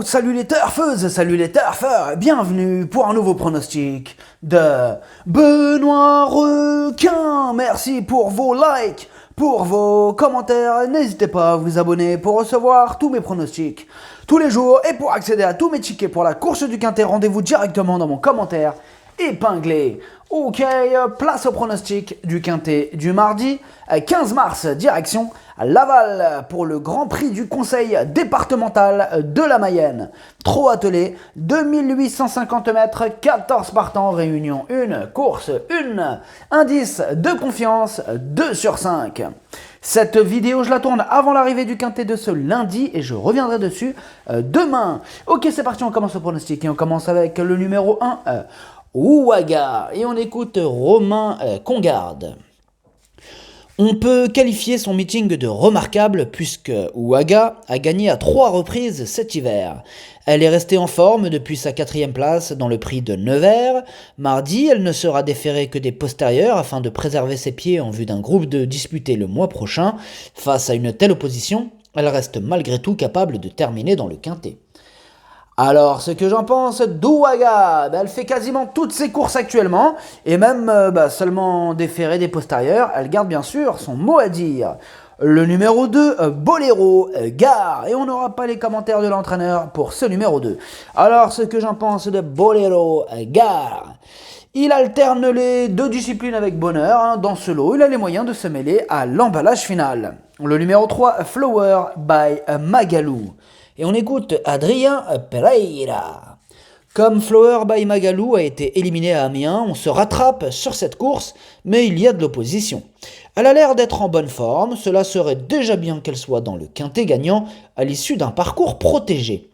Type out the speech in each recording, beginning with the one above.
Salut les turfeuses, salut les turfeurs, bienvenue pour un nouveau pronostic de Benoît Requin. Merci pour vos likes, pour vos commentaires, n'hésitez pas à vous abonner pour recevoir tous mes pronostics tous les jours et pour accéder à tous mes tickets pour la course du Quintet, rendez-vous directement dans mon commentaire épinglé. Ok, place au pronostic du Quintet du mardi 15 mars, direction Laval pour le Grand Prix du Conseil départemental de la Mayenne. Trot attelé, 2850 mètres, 14 partants, réunion 1, course 1, indice de confiance 2 sur 5. Cette vidéo, je la tourne avant l'arrivée du Quintet de ce lundi et je reviendrai dessus demain. Ok, c'est parti, on commence le pronostic et on commence avec le numéro 1, Ouaga, et on écoute Romain Congarde. On peut qualifier son meeting de remarquable puisque Ouaga a gagné à 3 reprises cet hiver. Elle est restée en forme depuis sa 4e place dans le prix de Nevers. Mardi, elle ne sera déférée que des postérieurs afin de préserver ses pieds en vue d'un groupe de disputé le mois prochain. Face à une telle opposition, elle reste malgré tout capable de terminer dans le Quintet. Alors, ce que j'en pense d'Ouaga, elle fait quasiment toutes ses courses actuellement, et même seulement déférée des postérieurs, elle garde bien sûr son mot à dire. Le numéro 2, Boléro, Gare, et on n'aura pas les commentaires de l'entraîneur pour ce numéro 2. Alors, ce que j'en pense de Boléro, Gare, il alterne les 2 disciplines avec bonheur, dans ce lot, il a les moyens de se mêler à l'emballage final. Le numéro 3, Flower by Magalou. Et on écoute Adrien Pereira. Comme Flower by Magalou a été éliminé à Amiens, on se rattrape sur cette course, mais il y a de l'opposition. Elle a l'air d'être en bonne forme, cela serait déjà bien qu'elle soit dans le Quintet gagnant à l'issue d'un parcours protégé.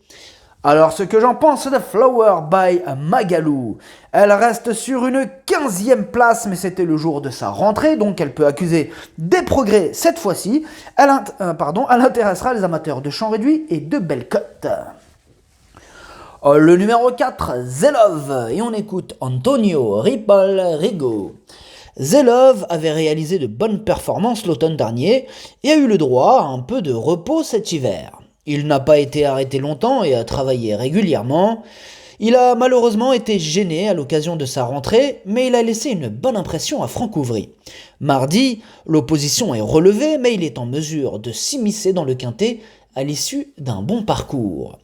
Alors ce que j'en pense de Flower by Magalou, elle reste sur une 15e place, mais c'était le jour de sa rentrée, donc elle peut accuser des progrès cette fois-ci. Elle intéressera les amateurs de champ réduit et de belles cotes. Le numéro 4, Zelov, et on écoute Antonio Ripoll Rigo. Zelov avait réalisé de bonnes performances l'automne dernier et a eu le droit à un peu de repos cet hiver. Il n'a pas été arrêté longtemps et a travaillé régulièrement. Il a malheureusement été gêné à l'occasion de sa rentrée, mais il a laissé une bonne impression à Francouvry. Mardi, l'opposition est relevée, mais il est en mesure de s'immiscer dans le Quintet à l'issue d'un bon parcours.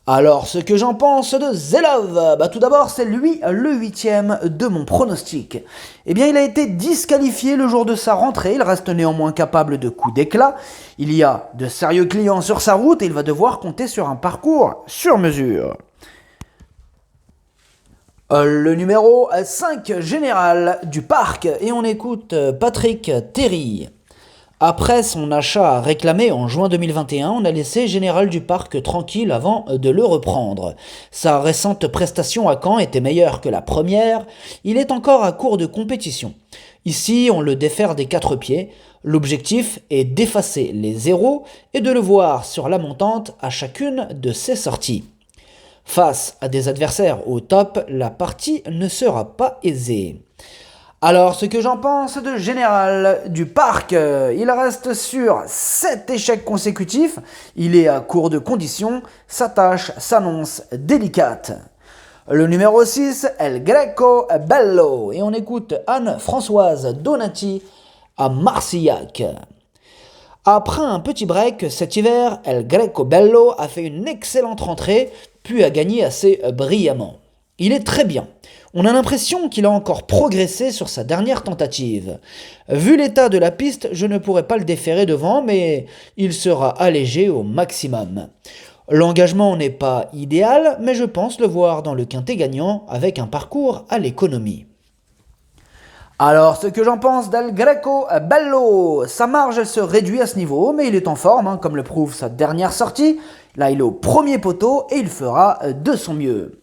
Alors, ce que j'en pense de Zelov, tout d'abord, c'est lui le 8e de mon pronostic. Eh bien, il a été disqualifié le jour de sa rentrée, il reste néanmoins capable de coups d'éclat. Il y a de sérieux clients sur sa route et il va devoir compter sur un parcours sur mesure. Le numéro 5, Général du Parc, et on écoute Patrick Terry. Après son achat réclamé en juin 2021, on a laissé Général du Parc tranquille avant de le reprendre. Sa récente prestation à Caen était meilleure que la première, il est encore à court de compétition. Ici, on le défère des 4 pieds, l'objectif est d'effacer les zéros et de le voir sur la montante à chacune de ses sorties. Face à des adversaires au top, la partie ne sera pas aisée. Alors, ce que j'en pense de Général du Parc, il reste sur 7 échecs consécutifs, il est à court de conditions, sa tâche s'annonce délicate. Le numéro 6, El Greco Bello, et on écoute Anne-Françoise Donati à Marcillac. Après un petit break cet hiver, El Greco Bello a fait une excellente rentrée, puis a gagné assez brillamment. Il est très bien. On a l'impression qu'il a encore progressé sur sa dernière tentative. Vu l'état de la piste, je ne pourrais pas le déférer devant, mais il sera allégé au maximum. L'engagement n'est pas idéal, mais je pense le voir dans le Quintet gagnant avec un parcours à l'économie. Alors, ce que j'en pense d'El Greco Bello, sa marge elle se réduit à ce niveau, mais il est en forme, comme le prouve sa dernière sortie. Là, il est au premier poteau et il fera de son mieux.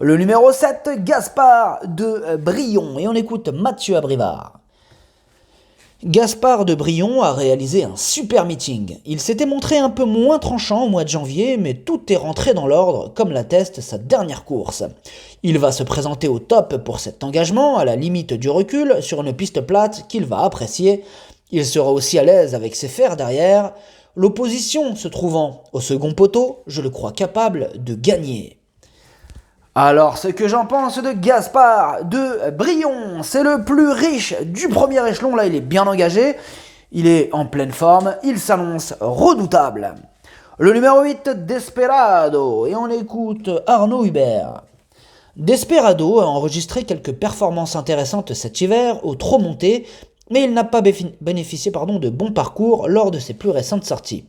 Le numéro 7, Gaspard de Brion, et on écoute Mathieu Abrivard. Gaspard de Brion a réalisé un super meeting. Il s'était montré un peu moins tranchant au mois de janvier, mais tout est rentré dans l'ordre, comme l'atteste sa dernière course. Il va se présenter au top pour cet engagement, à la limite du recul, sur une piste plate qu'il va apprécier. Il sera aussi à l'aise avec ses fers derrière. L'opposition se trouvant au second poteau, je le crois capable de gagner. Alors, ce que j'en pense de Gaspard de Brion, c'est le plus riche du premier échelon, là il est bien engagé, il est en pleine forme, il s'annonce redoutable. Le numéro 8, Desperado, et on écoute Arnaud Hubert. Desperado a enregistré quelques performances intéressantes cet hiver au trot monté, mais il n'a pas bénéficié de bons parcours lors de ses plus récentes sorties.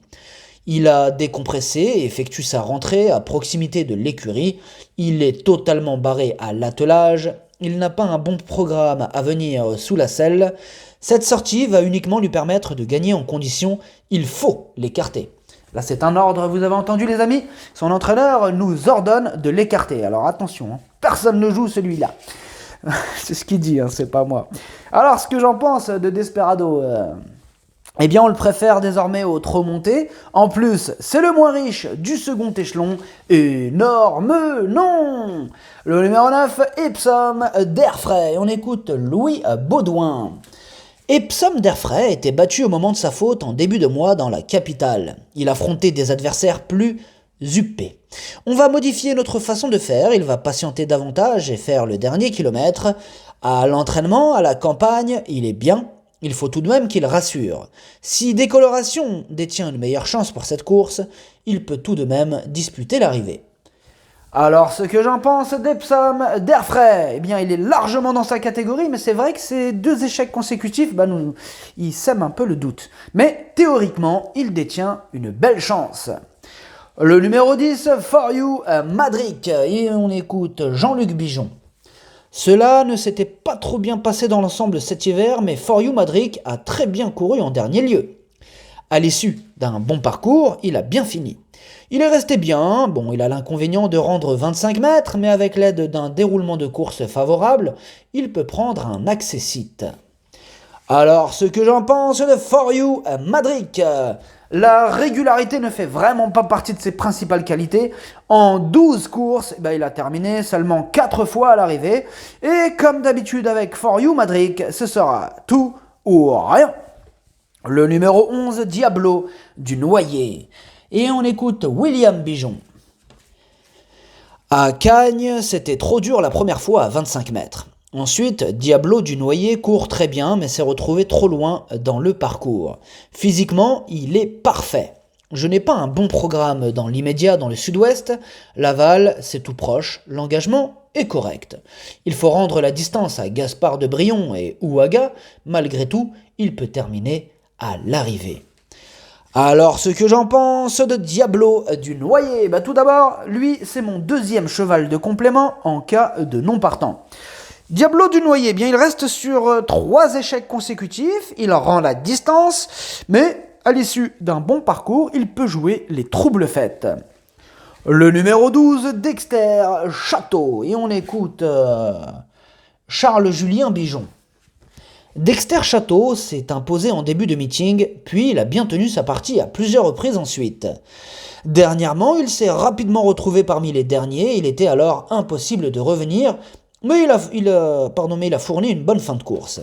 Il a décompressé et effectue sa rentrée à proximité de l'écurie. Il est totalement barré à l'attelage. Il n'a pas un bon programme à venir sous la selle. Cette sortie va uniquement lui permettre de gagner en condition. Il faut l'écarter. Là c'est un ordre, vous avez entendu les amis? Son entraîneur nous ordonne de l'écarter. Alors attention, personne ne joue celui-là. C'est ce qu'il dit, c'est pas moi. Alors ce que j'en pense de Desperado... Eh bien, on le préfère désormais au trop monté. En plus, c'est le moins riche du second échelon. Énorme non. Le numéro 9, Epsom d'Airfray. On écoute Louis Baudouin. Epsom d'Airfray était battu au moment de sa faute en début de mois dans la capitale. Il affrontait des adversaires plus huppés. On va modifier notre façon de faire. Il va patienter davantage et faire le dernier kilomètre. À l'entraînement, à la campagne, il est bien. Il faut tout de même qu'il rassure. Si Décoloration détient une meilleure chance pour cette course, il peut tout de même disputer l'arrivée. Alors, ce que j'en pense d'Epsom d'Airfray, eh bien, il est largement dans sa catégorie, mais c'est vrai que ces 2 échecs consécutifs, il sème un peu le doute. Mais théoriquement, il détient une belle chance. Le numéro 10, For You Madrid, et on écoute Jean-Luc Bijon. Cela ne s'était pas trop bien passé dans l'ensemble cet hiver, mais For You Madrid a très bien couru en dernier lieu. À l'issue d'un bon parcours, il a bien fini. Il est resté bien, il a l'inconvénient de rendre 25 mètres, mais avec l'aide d'un déroulement de course favorable, il peut prendre un accessite. Alors, ce que j'en pense de For You Madrid, la régularité ne fait vraiment pas partie de ses principales qualités. En 12 courses, il a terminé seulement 4 fois à l'arrivée. Et comme d'habitude avec For You Madrid, ce sera tout ou rien. Le numéro 11, Diablo du Noyer. Et on écoute William Bijon. À Cagnes, c'était trop dur la première fois à 25 mètres. Ensuite, Diablo du Noyer court très bien, mais s'est retrouvé trop loin dans le parcours. Physiquement, il est parfait. Je n'ai pas un bon programme dans l'immédiat dans le sud-ouest. Laval, c'est tout proche. L'engagement est correct. Il faut rendre la distance à Gaspard de Brion et Ouaga. Malgré tout, il peut terminer à l'arrivée. Alors, ce que j'en pense de Diablo du Noyer, tout d'abord, lui, c'est mon 2e cheval de complément en cas de non partant. Diablo du Noyer, il reste sur 3 échecs consécutifs, il rend la distance, mais à l'issue d'un bon parcours, il peut jouer les troubles fêtes. Le numéro 12, Dexter Château, et on écoute Charles-Julien Bijon. Dexter Château s'est imposé en début de meeting, puis il a bien tenu sa partie à plusieurs reprises ensuite. Dernièrement, il s'est rapidement retrouvé parmi les derniers, il était alors impossible de revenir, mais il a fourni une bonne fin de course.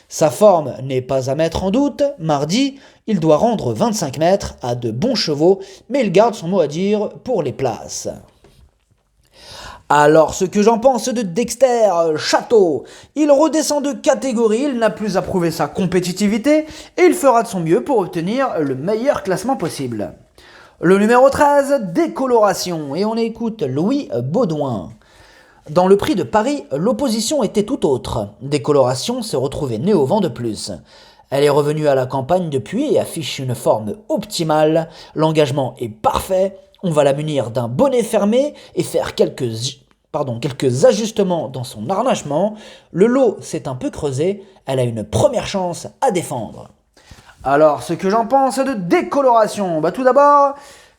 Sa forme n'est pas à mettre en doute. Mardi, il doit rendre 25 mètres à de bons chevaux, mais il garde son mot à dire pour les places. Alors, ce que j'en pense de Dexter Château, il redescend de catégorie, il n'a plus à prouver sa compétitivité, et il fera de son mieux pour obtenir le meilleur classement possible. Le numéro 13, Décoloration, et on écoute Louis Baudouin. Dans le prix de Paris, l'opposition était tout autre. Décoloration s'est retrouvée née au vent de plus. Elle est revenue à la campagne depuis et affiche une forme optimale. L'engagement est parfait. On va la munir d'un bonnet fermé et faire quelques ajustements dans son harnachement. Le lot s'est un peu creusé. Elle a une première chance à défendre. Alors, ce que j'en pense de Décoloration, tout d'abord...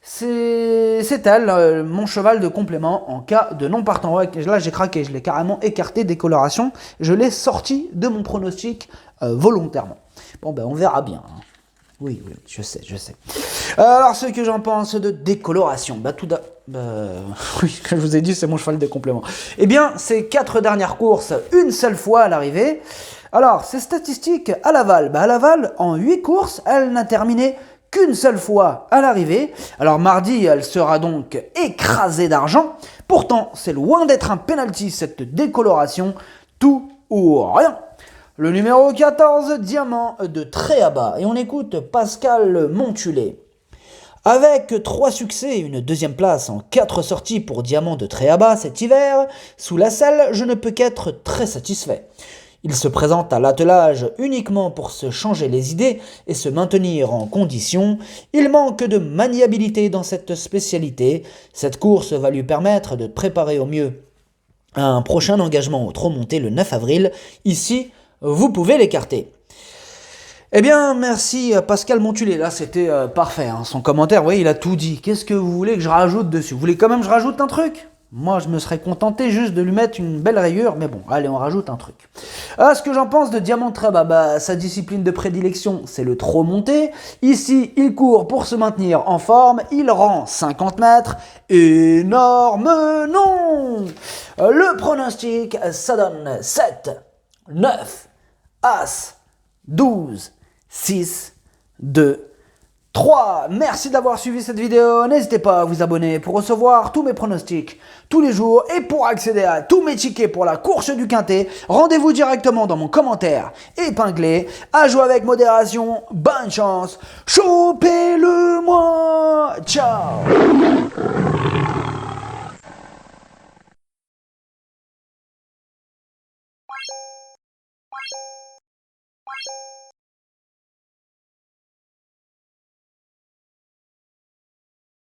C'est elle, mon cheval de complément en cas de non partant. Ouais, là j'ai craqué, je l'ai carrément écarté, Décoloration. Je l'ai sorti de mon pronostic volontairement. On verra bien. Oui, je sais. Alors ce que j'en pense de Décoloration, oui, comme je vous ai dit, c'est mon cheval de complément. Eh bien, ces 4 dernières courses, une seule fois à l'arrivée. Alors, ces statistiques à Laval, à Laval, en 8 courses, elle n'a terminé qu'une seule fois à l'arrivée. Alors mardi, elle sera donc écrasée d'argent. Pourtant, c'est loin d'être un penalty cette décoloration, tout ou rien. Le numéro 14, Diamant de Tréaba. Et on écoute Pascal Montulé. Avec 3 succès et une deuxième place en 4 sorties pour Diamant de Tréaba cet hiver, sous la selle, je ne peux qu'être très satisfait. Il se présente à l'attelage uniquement pour se changer les idées et se maintenir en condition. Il manque de maniabilité dans cette spécialité. Cette course va lui permettre de préparer au mieux un prochain engagement au trot monté le 9 avril. Ici, vous pouvez l'écarter. Eh bien, merci Pascal Montulé, là c'était parfait, hein. Son commentaire, vous voyez, il a tout dit. Qu'est-ce que vous voulez que je rajoute dessus? Vous voulez quand même que je rajoute un truc? Moi, je me serais contenté juste de lui mettre une belle rayure, mais bon, allez, on rajoute un truc. Ce que j'en pense de Diamant de Tréaba, sa discipline de prédilection, c'est le trot monté. Ici, il court pour se maintenir en forme, il rend 50 mètres. Énorme non. Le pronostic, ça donne 7, 9, As, 12, 6, 2, 3. Merci d'avoir suivi cette vidéo. N'hésitez pas à vous abonner pour recevoir tous mes pronostics tous les jours et pour accéder à tous mes tickets pour la course du Quintet. Rendez-vous directement dans mon commentaire épinglé. À jouer avec modération. Bonne chance. Chopez-le moi. Ciao.